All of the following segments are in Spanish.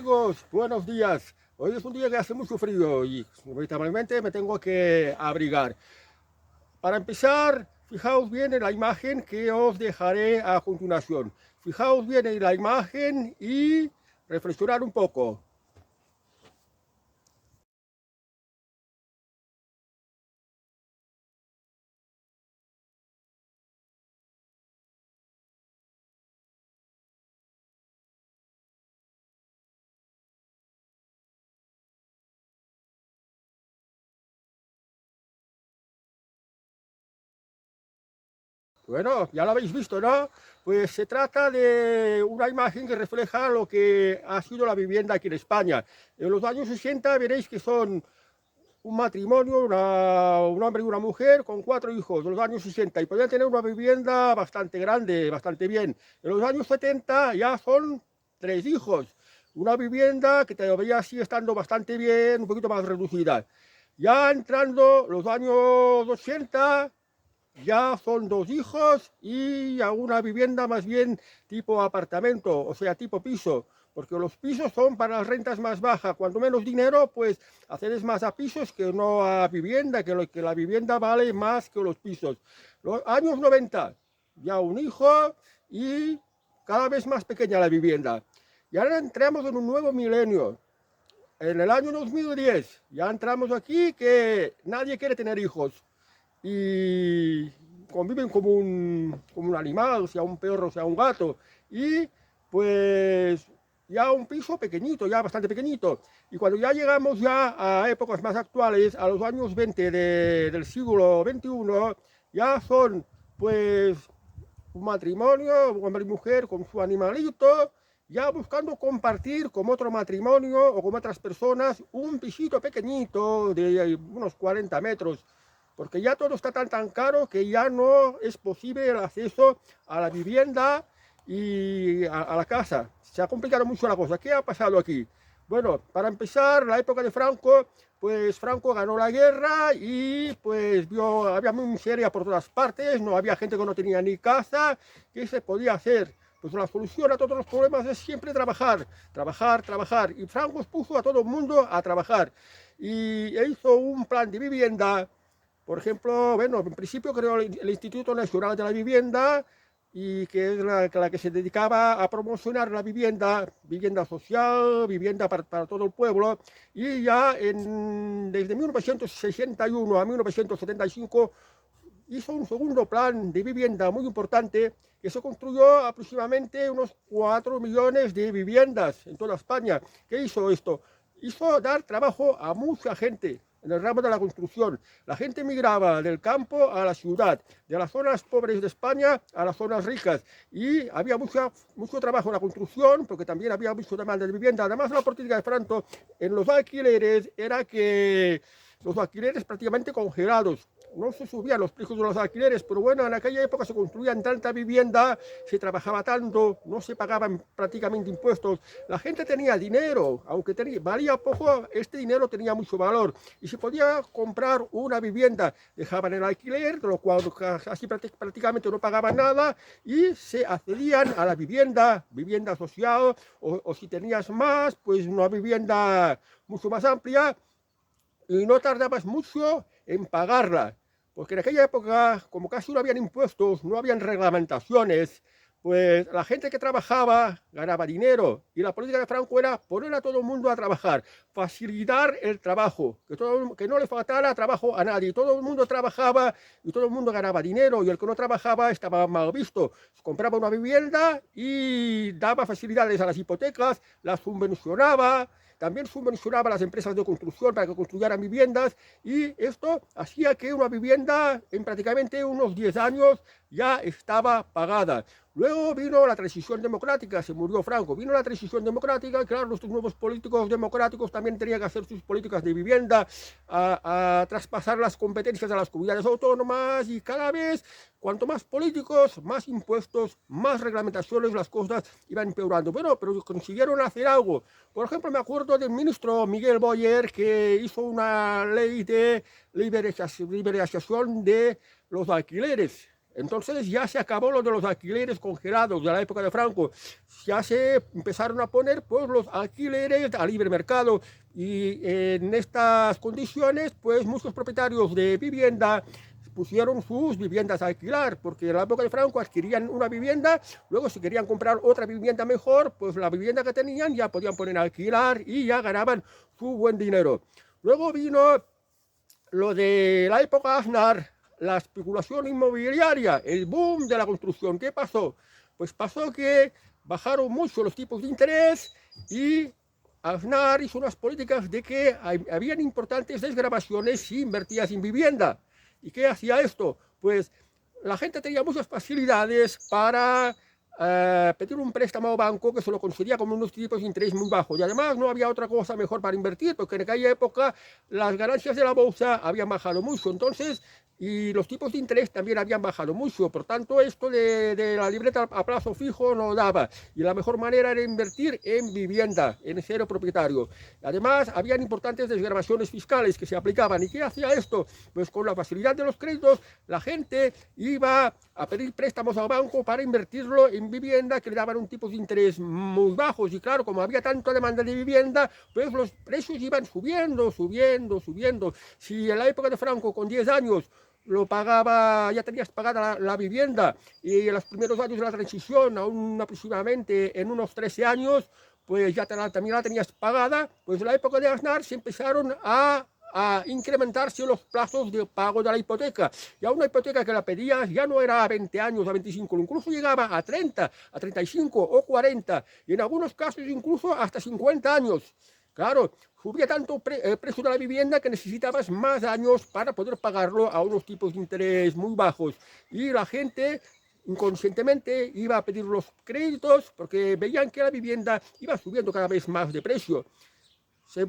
amigos, buenos días. Hoy es un día que hace mucho frío y inevitablemente me tengo que abrigar. Para empezar, fijaos bien en la imagen que os dejaré a continuación. Fijaos bien en la imagen y reflexionar un poco. Bueno, ya lo habéis visto, ¿no? Pues se trata de una imagen que refleja lo que ha sido la vivienda aquí en España. En los años 60 veréis que son un matrimonio, un hombre y una mujer con 4 hijos de los años 60 y podían tener una vivienda bastante grande, bastante bien. En los años 70 ya son 3 hijos, una vivienda que todavía sigue estando bastante bien, un poquito más reducida. Ya entrando los años 80 ya son 2 hijos y a una vivienda más bien tipo apartamento, o sea, tipo piso, porque los pisos son para las rentas más bajas. Cuanto menos dinero, pues accedes más a pisos que no a vivienda, que la vivienda vale más que los pisos. Los años 90, ya un hijo y cada vez más pequeña la vivienda. Y ahora entramos en un nuevo milenio. En el año 2010 ya entramos aquí que nadie quiere tener hijos y conviven como un animal, sea un perro, sea un gato, y pues ya un piso pequeñito, ya bastante pequeñito. Y cuando ya llegamos ya a épocas más actuales, a los años 20 del siglo XXI, ya son pues un matrimonio, un hombre y mujer con su animalito, ya buscando compartir con otro matrimonio o con otras personas un pisito pequeñito de unos 40 metros, porque ya todo está tan caro que ya no es posible el acceso a la vivienda y a la casa. Se ha complicado mucho la cosa. ¿Qué ha pasado aquí? Bueno, para empezar, la época de Franco, pues Franco ganó la guerra y pues había miseria por todas partes, no había gente que no tenía ni casa. ¿Qué se podía hacer? Pues la solución a todos los problemas es siempre trabajar, trabajar, trabajar. Y Franco puso a todo el mundo a trabajar y hizo un plan de vivienda. Por ejemplo, bueno, en principio creó el Instituto Nacional de la Vivienda y que es la que se dedicaba a promocionar la vivienda social, vivienda para todo el pueblo. Y ya desde 1961 a 1975 hizo un segundo plan de vivienda muy importante que se construyó aproximadamente unos 4 millones de viviendas en toda España. ¿Qué hizo esto? Hizo dar trabajo a mucha gente en el ramo de la construcción. La gente migraba del campo a la ciudad, de las zonas pobres de España a las zonas ricas, y había mucho trabajo en la construcción, porque también había mucho demanda de vivienda. Además, la política de Franco en los alquileres era que los alquileres prácticamente congelados. No se subían los precios de los alquileres, pero bueno, en aquella época se construían tanta vivienda, se trabajaba tanto, no se pagaban prácticamente impuestos. La gente tenía dinero, aunque valía poco, este dinero tenía mucho valor y se podía comprar una vivienda. Dejaban el alquiler, de lo cual así prácticamente no pagaban nada y se accedían a la vivienda social o si tenías más, pues una vivienda mucho más amplia y no tardabas mucho en pagarla. Porque en aquella época, como casi no habían impuestos, no habían reglamentaciones, pues la gente que trabajaba ganaba dinero. Y la política de Franco era poner a todo el mundo a trabajar, facilitar el trabajo, que no le faltara trabajo a nadie. Todo el mundo trabajaba y todo el mundo ganaba dinero. Y el que no trabajaba estaba mal visto. Compraba una vivienda y daba facilidades a las hipotecas, las subvencionaba. También subvencionaba a las empresas de construcción para que construyeran viviendas y esto hacía que una vivienda en prácticamente unos 10 años ya estaba pagada. Luego vino la transición democrática, se murió Franco, vino la transición democrática y claro, nuestros nuevos políticos democráticos también tenían que hacer sus políticas de vivienda, a traspasar las competencias a las comunidades autónomas y cada vez, cuanto más políticos, más impuestos, más reglamentaciones, las cosas iban empeorando. Bueno, pero consiguieron hacer algo. Por ejemplo, me acuerdo del ministro Miguel Boyer que hizo una ley de liberalización de los alquileres. Entonces ya se acabó lo de los alquileres congelados de la época de Franco. Ya se empezaron a poner pues los alquileres a libre mercado y en estas condiciones pues muchos propietarios de vivienda pusieron sus viviendas a alquilar, porque en la época de Franco adquirían una vivienda, luego si querían comprar otra vivienda mejor, pues la vivienda que tenían ya podían poner a alquilar y ya ganaban su buen dinero. Luego vino lo de la época Aznar, la especulación inmobiliaria, el boom de la construcción. ¿Qué pasó? Pues pasó que bajaron mucho los tipos de interés y Aznar hizo unas políticas de que habían importantes desgravaciones si invertías en vivienda. ¿Y qué hacía esto? Pues la gente tenía muchas facilidades para pedir un préstamo al banco que se lo concedía con unos tipos de interés muy bajos. Y además no había otra cosa mejor para invertir, porque en aquella época las ganancias de la bolsa habían bajado mucho. Entonces, y los tipos de interés también habían bajado mucho. Por tanto, esto de la libreta a plazo fijo no daba. Y la mejor manera era invertir en vivienda, en cero propietario. Además, habían importantes desgravaciones fiscales que se aplicaban. ¿Y qué hacía esto? Pues con la facilidad de los créditos, la gente iba a pedir préstamos al banco para invertirlo en vivienda que le daban un tipo de interés muy bajos. Y claro, como había tanta demanda de vivienda, pues los precios iban subiendo, subiendo, subiendo. Si en la época de Franco, con 10 años, lo pagaba, ya tenías pagada la vivienda, y en los primeros años de la transición, aún aproximadamente en unos 13 años, pues ya también la tenías pagada, pues en la época de Aznar se empezaron a incrementarse los plazos de pago de la hipoteca. Ya una hipoteca que la pedías ya no era a 20 años, a 25, incluso llegaba a 30, a 35 o 40, y en algunos casos incluso hasta 50 años. Claro, subía tanto el precio de la vivienda que necesitabas más años para poder pagarlo a unos tipos de interés muy bajos. Y la gente inconscientemente iba a pedir los créditos porque veían que la vivienda iba subiendo cada vez más de precio. Se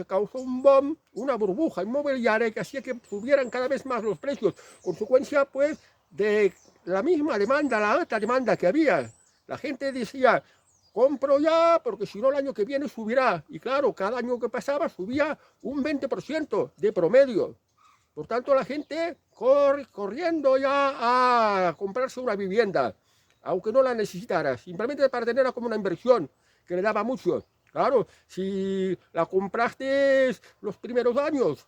causó un boom, una burbuja inmobiliaria que hacía que subieran cada vez más los precios. Consecuencia, pues, de la misma demanda, la alta demanda que había. La gente decía, compro ya, porque si no el año que viene subirá. Y claro, cada año que pasaba subía un 20% de promedio. Por tanto, la gente corriendo ya a comprarse una vivienda, aunque no la necesitara, simplemente para tenerla como una inversión, que le daba mucho. Claro, si la compraste los primeros años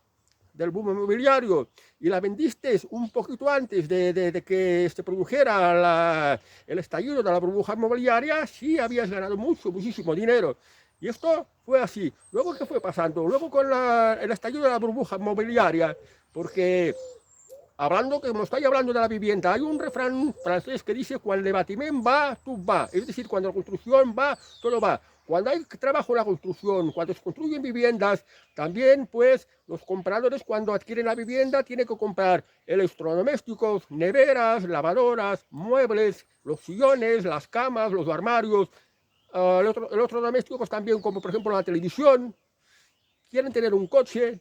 del boom inmobiliario y la vendiste un poquito antes de que se produjera el estallido de la burbuja inmobiliaria, sí habías ganado muchísimo dinero. Y esto fue así. Luego, ¿qué fue pasando? Luego con el estallido de la burbuja inmobiliaria, porque como estoy hablando de la vivienda, hay un refrán francés que dice, cuando el bâtiment va, tout va. Es decir, cuando la construcción va, todo va. Cuando hay trabajo en la construcción, cuando se construyen viviendas, también pues los compradores cuando adquieren la vivienda tienen que comprar electrodomésticos, neveras, lavadoras, muebles, los sillones, las camas, los armarios, electrodomésticos también como por ejemplo la televisión, quieren tener un coche.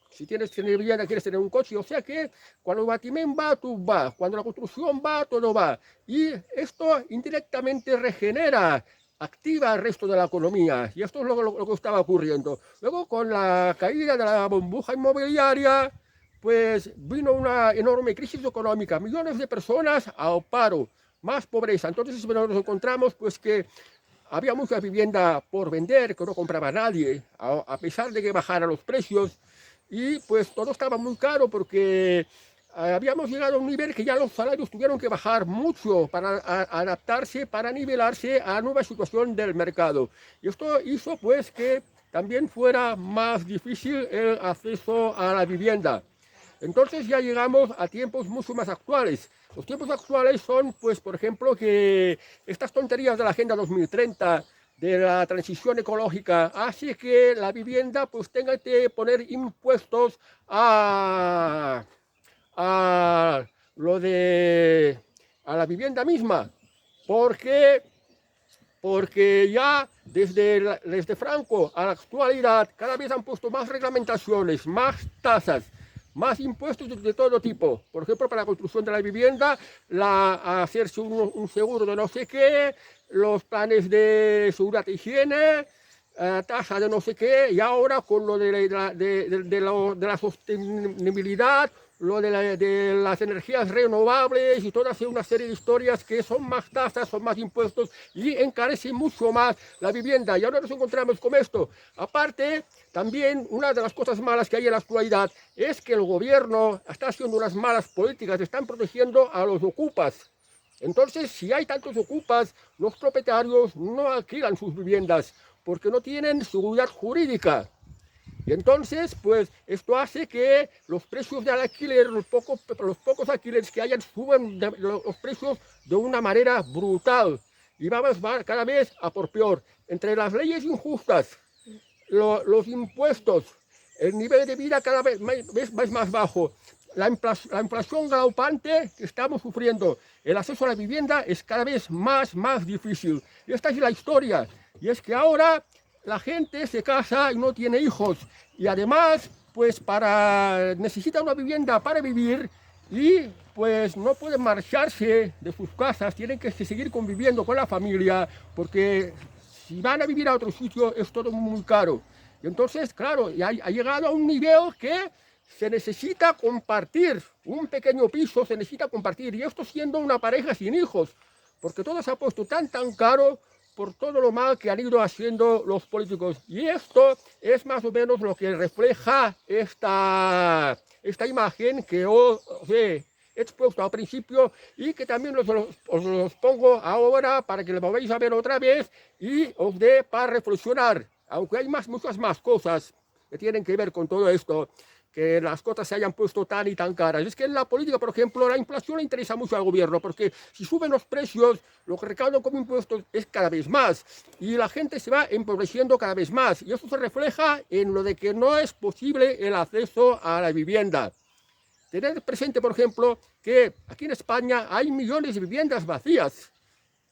Si tienes que tener vivienda, quieres tener un coche. O sea que cuando el bâtiment va, tú vas. Cuando la construcción va, todo va. Y esto indirectamente regenera, activa el resto de la economía. Y esto es lo que estaba ocurriendo. Luego, con la caída de la burbuja inmobiliaria, pues vino una enorme crisis económica. Millones de personas al paro, más pobreza. Entonces nos encontramos pues que había mucha vivienda por vender, que no compraba nadie, a pesar de que bajaran los precios. Y pues todo estaba muy caro porque habíamos llegado a un nivel que ya los salarios tuvieron que bajar mucho para adaptarse, para nivelarse a la nueva situación del mercado. Y esto hizo pues que también fuera más difícil el acceso a la vivienda. Entonces ya llegamos a tiempos mucho más actuales. Los tiempos actuales son, pues, por ejemplo, que estas tonterías de la Agenda 2030, de la transición ecológica, hace que la vivienda pues tenga que poner impuestos a la vivienda misma, porque ya desde Franco a la actualidad cada vez han puesto más reglamentaciones, más tasas, más impuestos de todo tipo. Por ejemplo, para la construcción de la vivienda, hacerse un seguro de no sé qué, los planes de seguridad e higiene, tasa de no sé qué, y ahora con lo de la sostenibilidad, lo de las energías renovables y toda una serie de historias que son más tasas, son más impuestos y encarecen mucho más la vivienda. Y ahora nos encontramos con esto. Aparte, también una de las cosas malas que hay en la actualidad es que el gobierno está haciendo unas malas políticas, están protegiendo a los ocupas. Entonces, si hay tantos ocupas, los propietarios no alquilan sus viviendas porque no tienen seguridad jurídica. Y entonces, pues, esto hace que los precios del alquiler, los pocos alquileres que hayan, suben los precios de una manera brutal. Y vamos cada vez a por peor. Entre las leyes injustas, los impuestos, el nivel de vida cada vez más bajo, la inflación galopante que estamos sufriendo, el acceso a la vivienda es cada vez más difícil. Y esta es la historia. Y es que ahora la gente se casa y no tiene hijos. Y además, pues necesita una vivienda para vivir y pues no pueden marcharse de sus casas, tienen que seguir conviviendo con la familia porque si van a vivir a otro sitio es todo muy caro. Y entonces, claro, ya ha llegado a un nivel que se necesita compartir, un pequeño piso se necesita compartir, y esto siendo una pareja sin hijos, porque todo se ha puesto tan caro por todo lo mal que han ido haciendo los políticos. Y esto es más o menos lo que refleja esta imagen que os he expuesto al principio y que también os los pongo ahora para que lo volváis a ver otra vez y os dé para reflexionar, aunque hay muchas más cosas que tienen que ver con todo esto, que las cosas se hayan puesto tan y tan caras. Es que en la política, por ejemplo, la inflación le interesa mucho al gobierno, porque si suben los precios, lo que recaudan como impuestos es cada vez más, y la gente se va empobreciendo cada vez más, y eso se refleja en lo de que no es posible el acceso a la vivienda. Tened presente, por ejemplo, que aquí en España hay millones de viviendas vacías.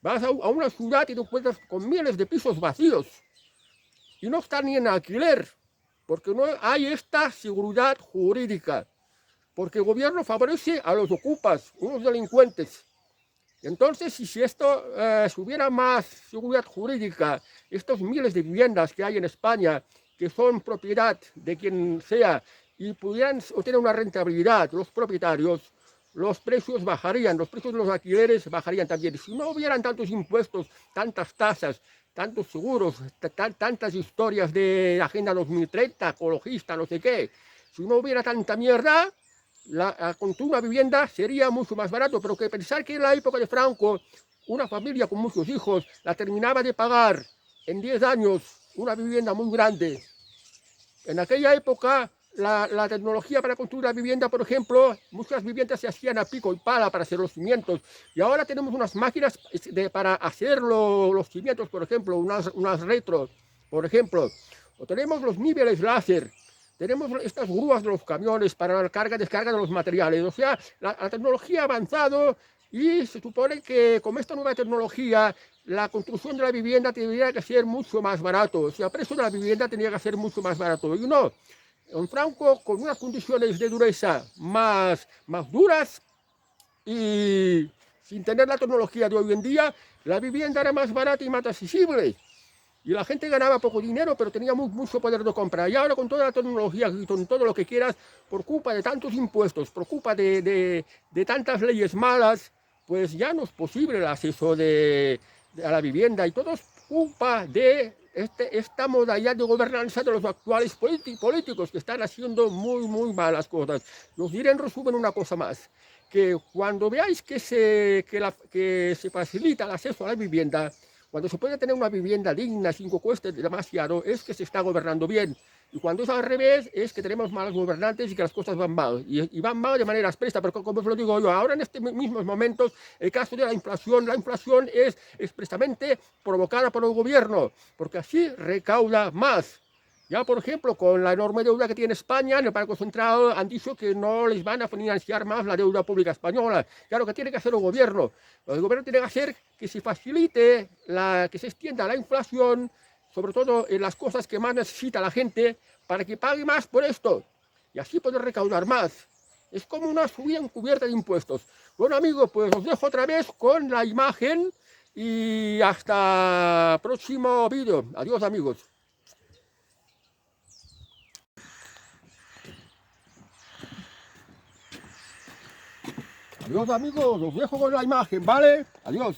Vas a una ciudad y te encuentras con miles de pisos vacíos, y no están ni en alquiler, porque no hay esta seguridad jurídica, porque el gobierno favorece a los ocupas, unos delincuentes. Entonces, si esto si hubiera más seguridad jurídica, estos miles de viviendas que hay en España, que son propiedad de quien sea, y pudieran obtener una rentabilidad los propietarios, los precios bajarían, los precios de los alquileres bajarían también. Si no hubieran tantos impuestos, tantas tasas, tantos seguros, tantas historias de Agenda 2030, ecologista, no sé qué, si no hubiera tanta mierda, construir una vivienda sería mucho más barato, pero que pensar que en la época de Franco, una familia con muchos hijos la terminaba de pagar en 10 años una vivienda muy grande. En aquella época, la tecnología para construir la vivienda, por ejemplo, muchas viviendas se hacían a pico y pala para hacer los cimientos. Y ahora tenemos unas máquinas para hacer los cimientos, por ejemplo, unas retro, por ejemplo. O tenemos los niveles láser. Tenemos estas grúas de los camiones para la carga y descarga de los materiales. O sea, la tecnología ha avanzado y se supone que con esta nueva tecnología la construcción de la vivienda tendría que ser mucho más barato. O sea, el precio de la vivienda tendría que ser mucho más barato. Y no, en Franco, con unas condiciones de dureza más duras y sin tener la tecnología de hoy en día, la vivienda era más barata y más accesible. Y la gente ganaba poco dinero, pero tenía mucho poder de compra. Y ahora con toda la tecnología y con todo lo que quieras, por culpa de tantos impuestos, por culpa de tantas leyes malas, pues ya no es posible el acceso a la vivienda. Y todo es culpa de esta modalidad de gobernanza de los actuales políticos que están haciendo muy malas cosas. Os diré en resumen una cosa más, que cuando veáis que se facilita el acceso a la vivienda, cuando se puede tener una vivienda digna sin que cueste demasiado, es que se está gobernando bien. Y cuando es al revés, es que tenemos malos gobernantes y que las cosas van mal. Y van mal de manera expresa, pero como os lo digo yo, ahora en estos mismos momentos, el caso de la inflación es expresamente provocada por el gobierno, porque así recauda más. Ya, por ejemplo, con la enorme deuda que tiene España, en el Banco Central han dicho que no les van a financiar más la deuda pública española. Claro, que tiene que hacer el gobierno. El gobierno tiene que hacer que se facilite, que se extienda la inflación, sobre todo en las cosas que más necesita la gente, para que pague más por esto. Y así poder recaudar más. Es como una subida encubierta de impuestos. Bueno, amigos, pues os dejo otra vez con la imagen y hasta próximo vídeo. Adiós, amigos. Adiós amigos, os dejo con la imagen, ¿vale? Adiós.